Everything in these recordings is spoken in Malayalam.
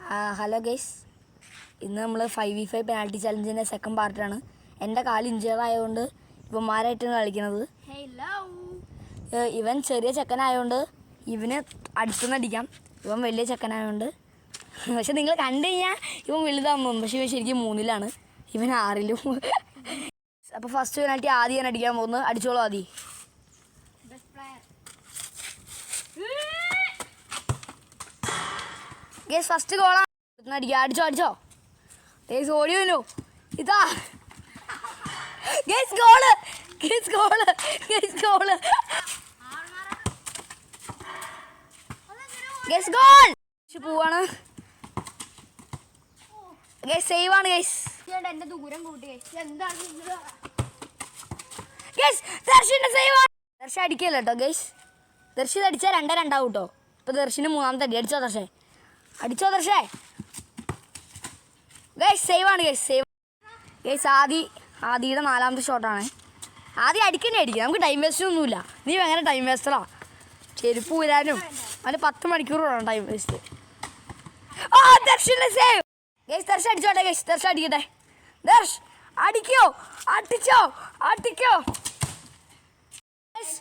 ഹലോ ഗൈസ്, ഇന്ന് നമ്മൾ 5v5 പെനാൽറ്റി ചലഞ്ചിൻ്റെ സെക്കൻഡ് പാർട്ടാണ്. എൻ്റെ കാല് ഇഞ്ചേർഡ് ആയതുകൊണ്ട് ഇവന്മാരായിട്ടാണ് കളിക്കുന്നത്. ഇവൻ ചെറിയ ചെക്കനായതുകൊണ്ട് ഇവന് അടുത്തുനിന്ന് അടിക്കാം, ഇവൻ വലിയ ചെക്കനായതുകൊണ്ട്. പക്ഷെ നിങ്ങൾ കണ്ടു കഴിഞ്ഞാൽ ഇവൻ വലുതാണെന്ന് തോന്നുന്നു, പക്ഷെ ഇവൻ ശരിക്കും 3-ലാണ്, ഇവൻ 6-ലും. അപ്പോൾ ഫസ്റ്റ് പെനാൽറ്റി ആദ്യം ഞാൻ അടിക്കാൻ പോകുന്നത്. അടിച്ചോളൂ ആദ്യം. ഗേസ് ഫസ്റ്റ് ഗോളാണ് അടിക്കുക. അടിച്ചോ അടിച്ചോ ഗേസ്, ഓടി വന്നു. ഇതാ guys goal, guys goal, guys goal, guys goal. പോവാണ് ഗേസ്, സേവ് ആണ് ഗേസ്. എന്റെ ദൂരം കൂട്ടി എന്താണ് ഗേസ്, ദർശിന്റെ സേവ് ആണ്. ദർശ അടിക്കല്ലോ കേട്ടോ ഗേസ്. ദർശി അടിച്ചാൽ 2-2 കേട്ടോ. ഇപ്പൊ ദർശിന് 3ാമത്തെ അടി. അടിച്ചോ ദർശേ, അടിച്ചോ ദർശേ. ഗൈസ് സേവ് ആണ് ഗൈസ്, സേവ്. ഗൈസ് ആദിയുടെ 4ാമത്തെ ഷോട്ടാണ്. ആദ്യം അടിക്കണേ അടിക്കുക, നമുക്ക് ടൈം വേസ്റ്റ് ഒന്നുമില്ല. നീ ഭയങ്കര ടൈം വേസ്റ്ററാ, ചെരുപ്പ് ഊരാനും അവന് 10 മണിക്കൂർ വേണം ടൈം വേസ്റ്റ്. ആ ദർശിന്റെ സേവ്. ഗൈസ് ദർശ അടിച്ചോട്ടെ ഗൈസ്, ദർശ അടിക്കട്ടെ. ദർശ് അടിക്കോ, അടിച്ചോ, അടിക്കോ.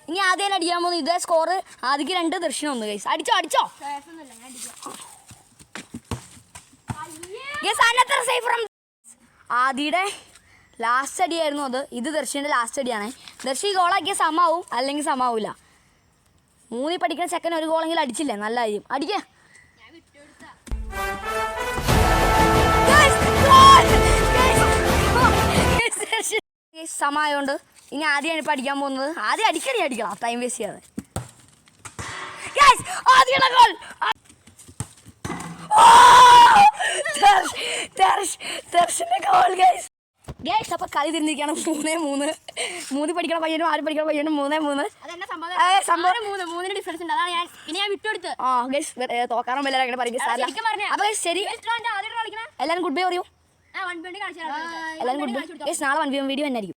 ഇനി ആദ്യം അടിക്കാൻ പോകുന്നു. ഇതേ സ്കോർ, ആദ്യക്ക് 2, ദർശനം 1. ഗൈസ് അടിച്ചോ അടിച്ചോ. ആദിയുടെ ലാസ്റ്റ് അടിയായിരുന്നു അത്. ഇത് ദർശിൻ്റെ ലാസ്റ്റ് അടിയാണ്. ദർശി ഗോളാക്കിയ സമാവും, അല്ലെങ്കിൽ സമാവില്ല. 3 പഠിക്കുന്ന ചെക്കൻ ഒരു ഗോളെങ്കിലും അടിച്ചില്ലേ, നല്ല കാര്യം. അടിക്കുക. സമായതുകൊണ്ട് ഇനി ആദ്യമാണ് ഇപ്പം അടിക്കാൻ പോകുന്നത്. ആദ്യം അടിക്കണം, ടൈം വേസ്റ്റ് ചെയ്യാതെ. ആദ്യയുടെ ഗോൾ. അപ്പൊ കളി തിരിഞ്ഞിരിക്കുകയാണ്. 3-3. 3 പഠിക്കണ പയ്യനും 6 പഠിക്കണ പയ്യനും 3-3. തോക്കാറും വല്ല അങ്ങനെ പറയും. അപ്പൊ ശരി, എല്ലാവരും ഗുഡ് ബൈ പറയൂ. എല്ലാവരും ഗുഡ് ബൈ. നാളെ 1v1 വീഡിയോ തന്നെ ആയിരിക്കും.